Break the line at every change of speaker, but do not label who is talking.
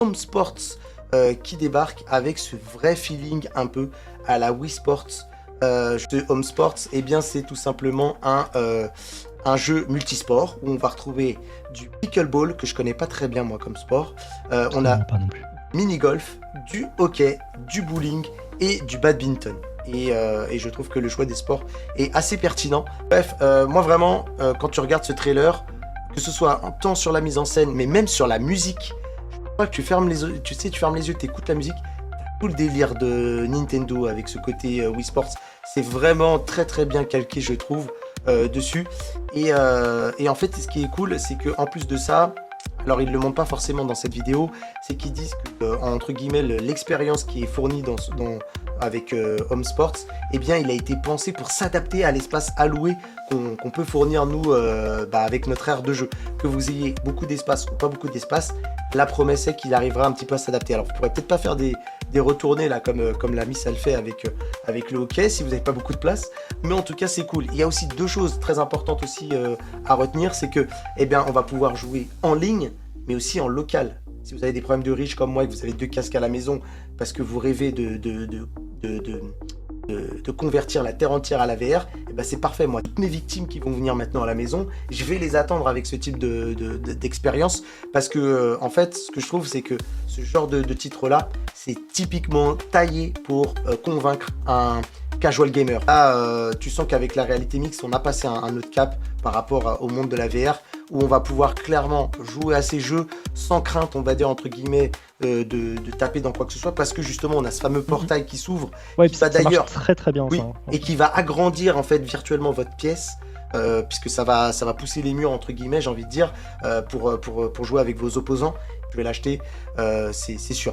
Home Sports qui débarque avec ce vrai feeling un peu à la Wii Sports. De Home Sports, eh bien c'est tout simplement un jeu multisport où on va retrouver du pickleball que je connais pas très bien moi comme sport. On a
Non, pas non plus.
mini-golf, du hockey, du bowling et du badminton. Et je trouve que le choix des sports est assez pertinent. Bref, moi vraiment, quand tu regardes ce trailer, que ce soit tant sur la mise en scène, mais même sur la musique, je crois que tu fermes les yeux, tu fermes les yeux, tu écoutes la musique, tout le délire de Nintendo avec ce côté Wii Sports, c'est vraiment très très bien calqué, je trouve, dessus. Et en fait, ce qui est cool, c'est que en plus de ça, alors ils ne le montrent pas forcément dans cette vidéo, c'est qu'ils disent que, entre guillemets, l'expérience qui est fournie avec Home Sports, eh bien il a été pensé pour s'adapter à l'espace alloué qu'on peut fournir nous avec notre aire de jeu. Que vous ayez beaucoup d'espace ou pas beaucoup d'espace, la promesse est qu'il arrivera un petit peu à s'adapter. Alors vous pourrez peut-être pas faire des retournées là comme la Miss elle fait avec le hockey si vous n'avez pas beaucoup de place, mais en tout cas c'est cool. Il y a aussi deux choses très importantes aussi à retenir, c'est que eh bien on va pouvoir jouer en ligne mais aussi en local. Si vous avez des problèmes de riches comme moi et que vous avez 2 casques à la maison parce que vous rêvez de convertir la terre entière à la VR, eh ben c'est parfait. Moi, toutes mes victimes qui vont venir maintenant à la maison, je vais les attendre avec ce type d'expérience parce que, en fait, ce que je trouve, c'est que ce genre de titre-là, c'est typiquement taillé pour convaincre un casual gamer. Là, tu sens qu'avec la réalité mixte, on a passé un autre cap par rapport au monde de la VR où on va pouvoir clairement jouer à ces jeux sans crainte, on va dire, entre guillemets, de taper dans quoi que ce soit parce que justement, on a ce fameux portail qui s'ouvre.
Ouais,
Qui
puis
va
ça marche
d'ailleurs,
très très bien
oui,
ça, hein,
et qui va agrandir en fait virtuellement votre pièce. Puisque ça va pousser les murs entre guillemets, j'ai envie de dire, pour jouer avec vos opposants. Je vais l'acheter, c'est sûr.